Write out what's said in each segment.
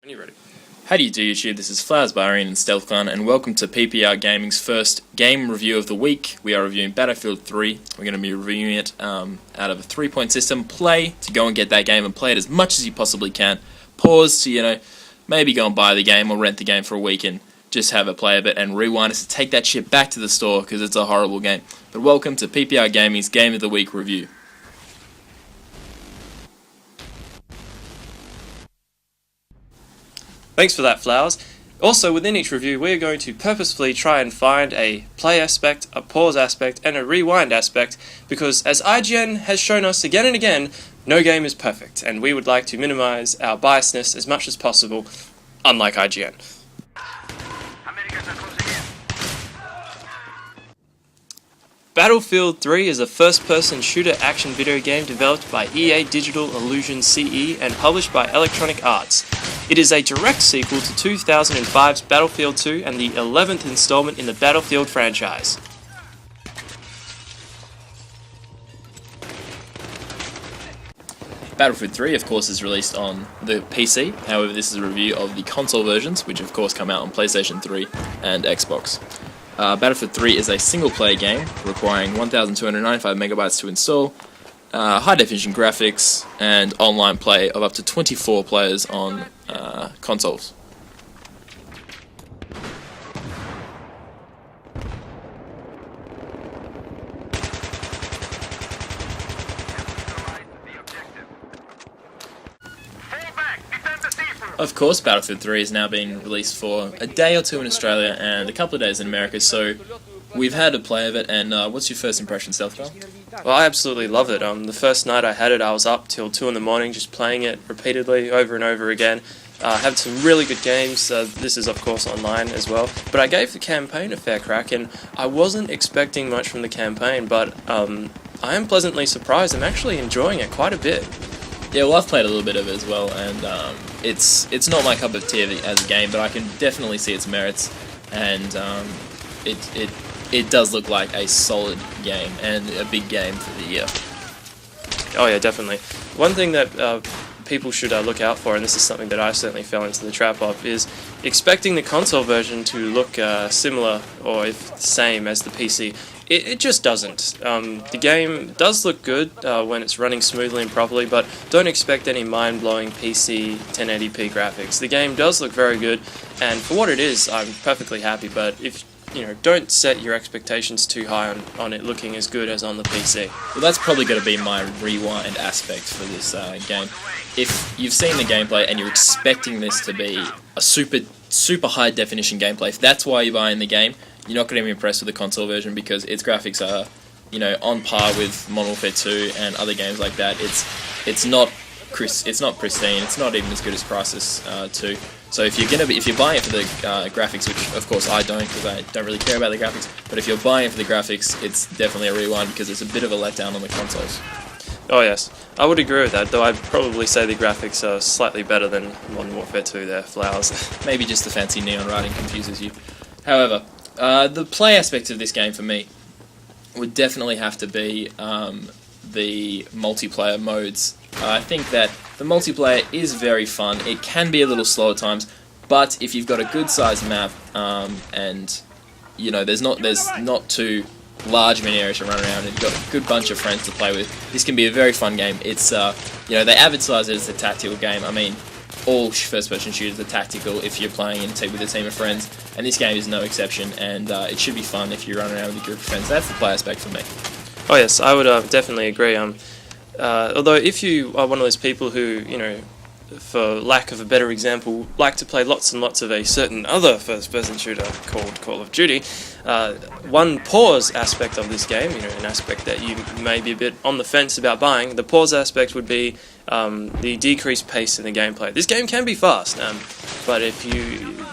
When you're ready. How do you do, YouTube? This is FlowersByIrene and Stealthclown, and welcome to PPR Gaming's first game review of the week. We are reviewing Battlefield 3. We're going to be reviewing it out of a 3-point system. Play to go and get that game and play it as much as you possibly can. Pause to, maybe go and buy the game or rent the game for a week and just have a play of it, and rewind us to take that shit back to the store because it's a horrible game. But welcome to PPR Gaming's Game of the Week review. Thanks for that, Flowers. Also, within each review, we are going to purposefully try and find a play aspect, a pause aspect, and a rewind aspect, because as IGN has shown us again and again, no game is perfect, and we would like to minimize our biasness as much as possible, unlike IGN. Battlefield 3 is a first-person shooter action video game developed by EA Digital Illusion CE and published by Electronic Arts. It is a direct sequel to 2005's Battlefield 2 and the 11th installment in the Battlefield franchise. Battlefield 3, of course, is released on the PC. However, this is a review of the console versions, which of course come out on PlayStation 3 and Xbox. Battlefield 3 is a single-player game requiring 1,295 megabytes to install, high-definition graphics, and online play of up to 24 players on consoles. Of course, Battlefield 3 is now being released for a day or two in Australia and a couple of days in America, so we've had a play of it, and what's your first impression, Stealthclown? Well, I absolutely love it. The first night I had it, I was up till 2 in the morning just playing it repeatedly over and over again. Had some really good games. This is of course online as well, but I gave the campaign a fair crack, and I wasn't expecting much from the campaign, but I am pleasantly surprised. I'm actually enjoying it quite a bit. Yeah, well, I've played a little bit of it as well, and it's not my cup of tea as a game, but I can definitely see its merits, and it does look like a solid game and a big game for the year. Oh yeah, definitely. One thing that people should look out for, and this is something that I certainly fell into the trap of, is expecting the console version to look similar or if the same as the PC. It just doesn't. The game does look good when it's running smoothly and properly, but don't expect any mind-blowing PC 1080p graphics. The game does look very good, and for what it is, I'm perfectly happy, but if don't set your expectations too high on it looking as good as on the PC. Well, that's probably going to be my rewind aspect for this game. If you've seen the gameplay and you're expecting this to be a super high definition gameplay, if that's why you're buying the game, you're not going to be impressed with the console version because its graphics are, on par with Modern Warfare 2 and other games like that. It's not pristine. It's not even as good as Crysis 2. So if you're buying it for the graphics, which of course I don't because I don't really care about the graphics, but if you're buying it for the graphics, it's definitely a rewind because it's a bit of a letdown on the consoles. Oh yes, I would agree with that, though I'd probably say the graphics are slightly better than Modern Warfare 2 there, Flowers. Maybe just the fancy neon writing confuses you. However, the play aspect of this game for me would definitely have to be the multiplayer modes. I think that the multiplayer is very fun. It can be a little slow at times, but if you've got a good sized map and there's not too large many areas to run around and you've got a good bunch of friends to play with, this can be a very fun game. It's they advertise it as a tactical game. I mean, all first-person shooters are tactical if you're playing with a team of friends, and this game is no exception, and it should be fun if you run around with a group of friends. That's the play aspect for me. Oh yes, I would definitely agree. Although if you are one of those people who, for lack of a better example, like to play lots and lots of a certain other first-person shooter called Call of Duty, one pause aspect of this game, an aspect that you may be a bit on the fence about buying, the pause aspect would be the decreased pace in the gameplay. This game can be fast, but if you,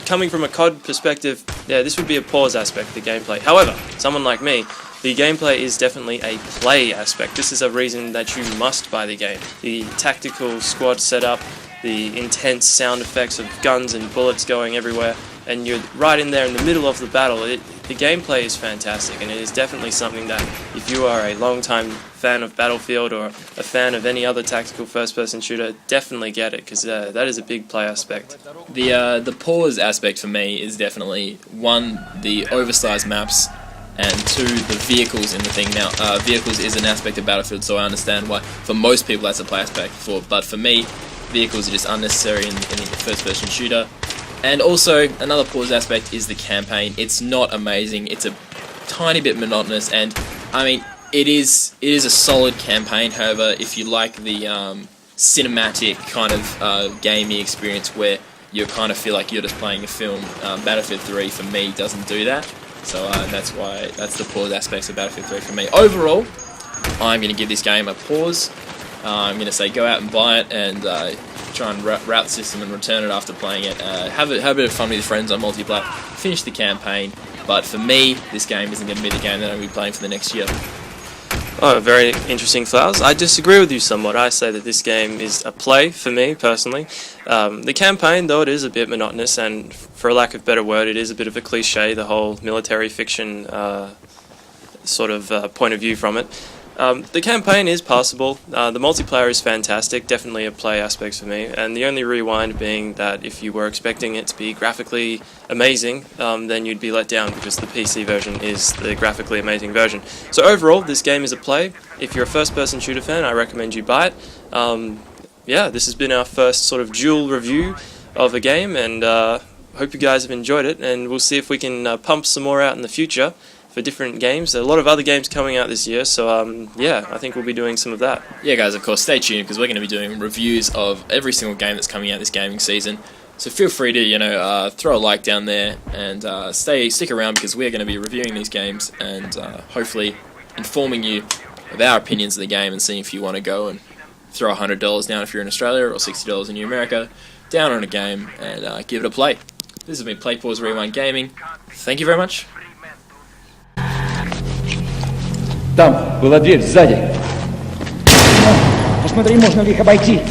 coming from a COD perspective, yeah, this would be a pause aspect of the gameplay. However, someone like me, the gameplay is definitely a play aspect. This is a reason that you must buy the game. The tactical squad setup, the intense sound effects of guns and bullets going everywhere, and you're right in there in the middle of the battle. The gameplay is fantastic, and it is definitely something that if you are a long-time fan of Battlefield or a fan of any other tactical first-person shooter, definitely get it, because that is a big play aspect. The pause aspect for me is definitely, one, the oversized maps, and two, the vehicles in the thing. Now, vehicles is an aspect of Battlefield, so I understand why for most people that's a play aspect but for me, vehicles are just unnecessary in the first-person shooter. And also, another pause aspect is the campaign. It's not amazing, it's a tiny bit monotonous, and I mean, it is a solid campaign. However, if you like the cinematic kind of gaming experience where you kind of feel like you're just playing a film, Battlefield 3 for me doesn't do that. So that's the pause aspects of Battlefield 3 for me. Overall, I'm going to give this game a pause. I'm going to say go out and buy it and try and route system and return it after playing it. Have a bit of fun with your friends on multiplayer. Finish the campaign. But for me, this game isn't going to be the game that I'm going to be playing for the next year. Oh, very interesting, Flowers. I disagree with you somewhat. I say that this game is a play for me, personally. The campaign, though it is a bit monotonous, and for lack of a better word, it is a bit of a cliche, the whole military fiction sort of point of view from it. The campaign is passable. The multiplayer is fantastic, definitely a play aspect for me, and the only rewind being that if you were expecting it to be graphically amazing, then you'd be let down because the PC version is the graphically amazing version. So overall, this game is a play. If you're a first-person shooter fan, I recommend you buy it. Yeah, this has been our first sort of dual review of a game, and hope you guys have enjoyed it, and we'll see if we can pump some more out in the future for different games. There are a lot of other games coming out this year, so yeah, I think we'll be doing some of that. Yeah, guys, of course, stay tuned because we're going to be doing reviews of every single game that's coming out this gaming season. So feel free to, throw a like down there and stick around because we're going to be reviewing these games and hopefully informing you of our opinions of the game and seeing if you want to go and throw $100 down if you're in Australia or $60 in America down on a game and give it a play. This has been Play, Pause, Rewind Gaming. Thank you very much. Там была дверь сзади. Посмотри, можно ли их обойти.